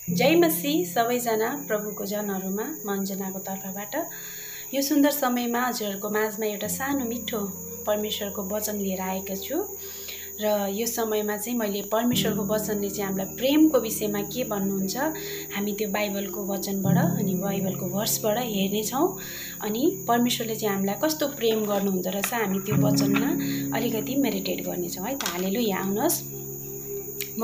जय मसीह सबैजना प्रभुको जनहरुमा मञ्जनाको तर्फबाट यो सुन्दर समयमा हजुरहरुको माझमा एउटा सानो मिठो परमेश्वरको वचन लिएर आएको छु र यो समयमा चाहिँ मैले परमेश्वरको वचनले चाहिँ हामीलाई प्रेमको विषयमा के भन्नुहुन्छ हामी त्यो बाइबलको वचनबाट अनि बाइबलको भर्सबाट हेर्ने छौं अनि परमेश्वरले चाहिँ हामीलाई कस्तो प्रेम गर्नुहुन्छ रहेछ हामी त्यो वचनमा अलिकति मेडिटेट गर्ने छौं है त हालेलुया आउनुहोस् म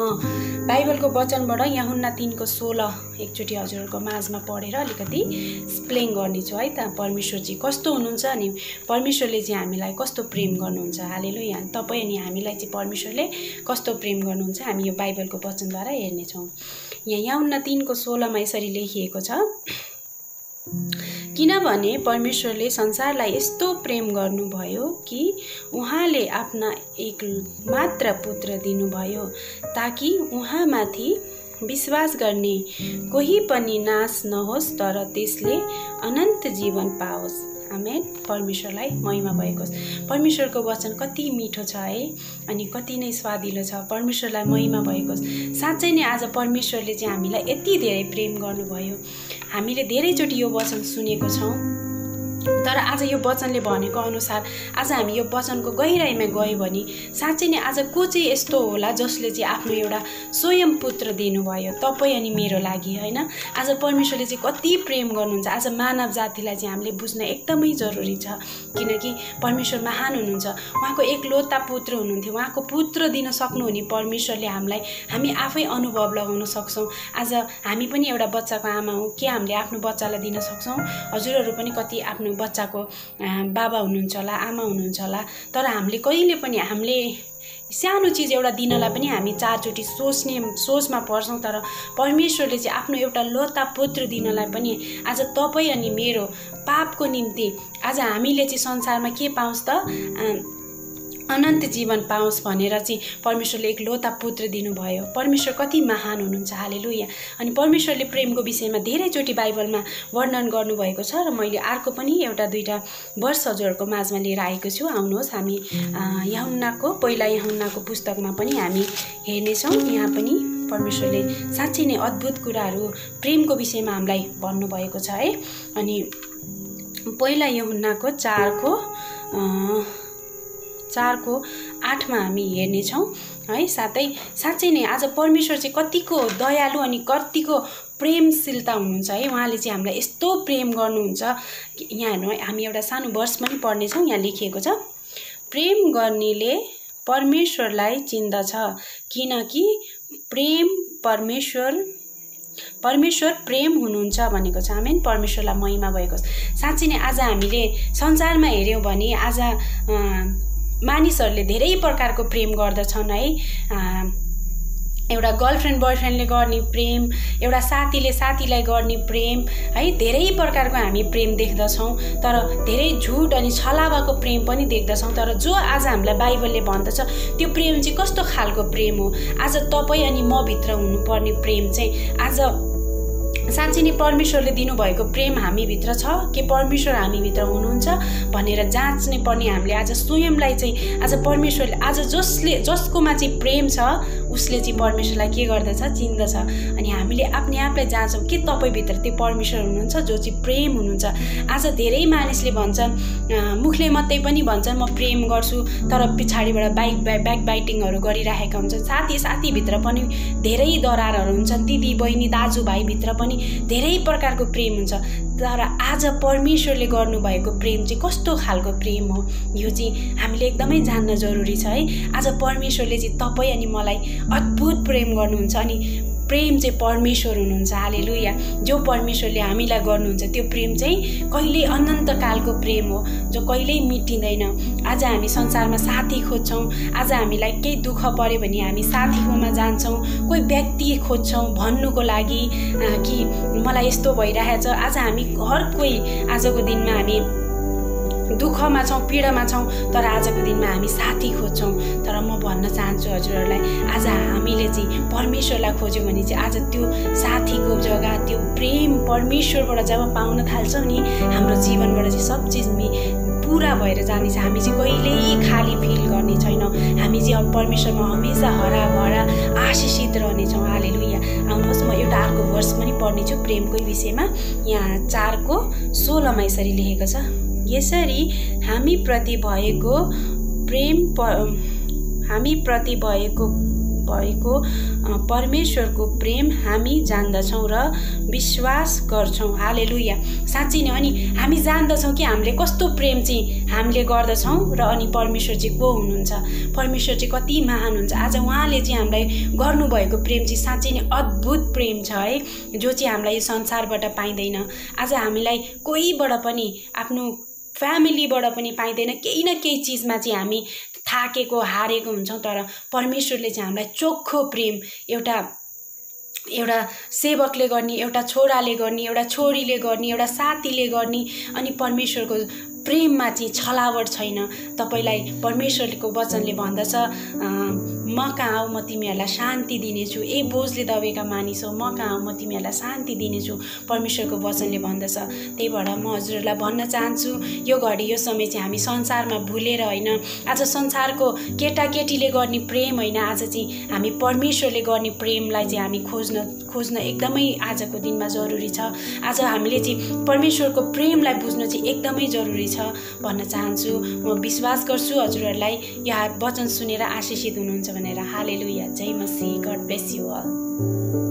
बाइबलको वचनबाट यूहन्ना 3:16 एकचोटी हजुरहरुको माझमा पढेर अलिकति एक्सप्लेन गर्ने छु है त परमेश्वर चाहिँ कस्तो हुनुहुन्छ अनि परमेश्वरले चाहिँ हामीलाई कस्तो प्रेम गर्नुहुन्छ हालेलुया तपाई अनि हामीलाई चाहिँ परमेश्वरले कस्तो प्रेम गर्नुहुन्छ हामी यो बाइबलको वचनद्वारा हेर्ने छौं यहाँ यूहन्ना 3:16 मा यसरी लेखिएको छ किनभने परमेश्वरले संसारलाई यस्तो प्रेम गर्नुभयो कि उहाँले आफ्ना एक मात्र पुत्र दिनुभयो ताकि उहाँमाथि विश्वास गर्ने कोही पनि नाश नहोस् तर त्यसले अनन्त जीवन पाओस् आमेन परमेश्वरलाई महिमा भएको परमेश्वरको वचन कति मिठो छ है अनि कति नै स्वादिलो छ परमेश्वरलाई महिमा भएको साच्चै नै आज परमेश्वरले चाहिँ हामीलाई यति धेरै प्रेम गर्नुभयो हामीले धेरै चोटी यो वचन सुनेको छौं तर आज यो वचनले भनेको अनुसार आज हामी यो वचनको गहिराईमा गयौं भने साच्चै नै आज को चाहिँ यस्तो होला जसले चाहिँ आफ्नो एउटा स्वयं पुत्र दिनुभयो तपाई अनि मेरो लागि हैन आज परमेश्वरले चाहिँ कति प्रेम गर्नुहुन्छ आज मानव जातिलाई चाहिँ हामीले बुझ्न एकदमै जरुरी छ किनकि परमेश्वर महान हुनुहुन्छ उहाँको एकलौता पुत्र हुनुहुन्थ्यो उहाँको पुत्र दिन सक्नुहुने परमेश्वरले हामी आफै अनुभव लगाउन सक्छौं आज हामी पनि एउटा बच्चाको आमा हौ के हामीले आफ्नो बच्चालाई दिन सक्छौं हजुरहरु पनि कति आफ्नो बच्चाको बाबा हुनुहुन्छ होला आमा हुनुहुन्छ होला तर हामीले कहिले पनि हामीले सानो चीज एउटा दिनलाई पनि हामी चारचोटी सोचमा पर्छौं तर परमेश्वरले चाहिँ आफ्नो एउटा लोता पुत्र दिनलाई पनि आज तपाई अनि मेरो पापको निम्ति आज हामीले चाहिँ संसारमा के पाउँछ त अनन्त जीवन पाओस् भनेर चाहिँ परमेश्वरले एक लोता पुत्र दिनुभयो परमेश्वर कति महान हुनुहुन्छ हालेलुया अनि परमेश्वरले प्रेमको विषयमा धेरै चोटी बाइबलमा वर्णन गर्नुभएको छ र मैले अर्को पनि एउटा दुईटा वर्ष हजुरहरुको माझमा लिएर आएको छु आउनुहोस् हामी पहिला यूहन्नाको पुस्तकमा पनि हामी हेर्ने छौं यहाँ पनि परमेश्वरले साच्चै नै अद्भुत कुराहरू प्रेमको विषयमा हामीलाई भन्नुभएको छ है अनि पहिला यूहन्नाको 4:8 मा हामी हेर्ने छौं है साच्चै नै आज परमेश्वर चाहिँ कतिको दयालु अनि कतिको प्रेमशीलता हुनुहुन्छ है उहाँले चाहिँ हामीलाई यस्तो प्रेम गर्नुहुन्छ यहाँ हेर्नु हामी एउटा सानो वर्ष पनि पढ्ने छौं यहाँ लेखिएको छ प्रेम गर्नेले परमेश्वरलाई चिन्दछ किनकि परमेश्वर प्रेम हुनुहुन्छ भनेको छ आमेन परमेश्वरलाई महिमा भएको साच्चै नै आज हामीले संसारमा हेर्यौं भने आज मानिसहरूले धेरै प्रकारको प्रेम गर्दछन् है एउटा गर्लफ्रेन्ड बॉयफ्रेन्डले गर्ने प्रेम एउटा साथीले साथीलाई गर्ने प्रेम है धेरै प्रकारको हामी प्रेम देख्दछौं तर धेरै झुट अनि छलावाको प्रेम पनि देख्दछौं तर जो आज हामीलाई बाइबलले भन्दछ त्यो प्रेम चाहिँ कस्तो खालको प्रेम हो आज तपाई अनि म भित्र हुनुपर्ने प्रेम चाहिँ आज साच्चै नै परमेश्वरले दिनुभएको प्रेम हामी भित्र छ के परमेश्वर हामी भित्र हुनुहुन्छ भनेर जाँच्नै पर्ने हामीले आज स्वयंलाई चाहिँ आज परमेश्वरले आज जसकोमा चाहिँ प्रेम छ उसले चाहिँ परमेश्वरलाई के गर्दछ चिन्दछ अनि हामीले आफ्नै आपलाई जाँच्छौं के तपाई भित्र त्यो परमेश्वर हुनुहुन्छ जो चाहिँ प्रेम हुनुहुन्छ आज धेरै मानिसले भन्छन् मुखले मात्रै पनि भन्छन् म प्रेम गर्छु तर पिछाडीबाट ब्याक बाइटिङहरु गरिराखेका हुन्छन् साथी भित्र पनि धेरै दरारहरु हुन्छन् दिदी बहिनी दाजुभाइ भित्र पनि धेरै प्रकारको प्रेम हुन्छ तर आज परमेश्वरले गर्नुभएको प्रेम चाहिँ कस्तो खालको प्रेम हो यो चाहिँ हामीले एकदमै जान्न जरुरी छ है आज परमेश्वरले चाहिँ तपाई अनि मलाई अद्भुत प्रेम गर्नुहुन्छ अनि प्रेम चाहिँ परमेश्वर हुनुहुन्छ हालेलुया जो परमेश्वरले हामीलाई गर्नुहुन्छ त्यो प्रेम चाहिँ कहिल्यै अनन्त कालको प्रेम हो जो कहिल्यै मिटिँदैन आज हामी संसारमा साथी खोज्छौं आज हामीलाई केही दुःख पर्यो भने हामी साथीकोमा जान्छौं कोही व्यक्ति खोज्छौं भन्नुको लागि कि मलाई यस्तो भइरहेछ आज हामी हर कोही आजको दिनमा हामी दुःखमा छौं पीडामा छौं तर आजको दिनमा हामी साथी खोज्छौं तर म भन्न चाहन्छु हजुरहरुलाई आज हामीले चाहिँ परमेश्वरलाई खोज्यौं भने चाहिँ आज त्यो साथीको जग्गा त्यो प्रेम परमेश्वरबाट जब पाउन थाल्छौं नि हाम्रो जीवनबाट चाहिँ सब चीज पुरा भएर जानेछ। हामी चाहिँ कहिल्यै खाली फिल गर्ने छैनौँ। हामी चाहिँ अब परमेश्वरमा हमेसा हराभरा आशिषित रहनेछौँ। हालेलुया। आउनुहोस् म एउटा अर्को वर्ष पनि पढ्नेछु प्रेमकै विषयमा। यहाँ 4:16 यसरी लेखेको छ, यसरी हामी प्रति भएको परमेश्वरको प्रेम हामी जान्दछौँ र विश्वास गर्छौँ। हालेलुया। साँच्चै नै अनि हामी जान्दछौँ कि हामीले कस्तो प्रेम चाहिँ हामीले गर्दछौँ र अनि परमेश्वर चाहिँ को हुनुहुन्छ, परमेश्वर चाहिँ कति महान हुन्छ। आज उहाँले चाहिँ हामीलाई गर्नुभएको प्रेम चाहिँ साँच्चै नै अद्भुत प्रेम छ है, जो चाहिँ हामीलाई यो संसारबाट पाइँदैन। आज हामीलाई कोहीबाट पनि, आफ्नो फ्यामिलीबाट पनि पाइँदैन। केही न केही चिजमा चाहिँ हामी थाकेको हारेको हुन्छौँ, तर परमेश्वरले चाहिँ हामीलाई चोखो प्रेम एउटा सेवकले गर्ने, एउटा छोराले गर्ने, एउटा छोरीले गर्ने, एउटा साथीले गर्ने, अनि परमेश्वरको प्रेममा चाहिँ छलावट छैन। तपाईलाई परमेश्वरको वचनले भन्दछ, म कहाँ आऊ म तिमीहरूलाई शान्ति दिनेछु, ए बोझले दबेका मानिसौ म कहाँ आऊ म तिमीहरूलाई शान्ति दिनेछु, परमेश्वरको वचनले भन्दछ। त्यही भएर म हजुरहरूलाई भन्न चाहन्छु, यो घडी यो समय चाहिँ हामी संसारमा भुलेर होइन, आज संसारको केटाकेटीले गर्ने प्रेम होइन, आज चाहिँ हामी परमेश्वरले गर्ने प्रेमलाई चाहिँ हामी खोज्न एकदमै आजको दिनमा जरुरी छ। आज हामीले चाहिँ परमेश्वरको प्रेमलाई बुझ्नु चाहिँ एकदमै जरुरी छ भन्न चाहन्छु। म विश्वास गर्छु हजुरहरूलाई यहाँ वचन सुनेर आशिषित हुनुहुन्छ भनेर। हालेलुया। जय मसीह। God bless you all.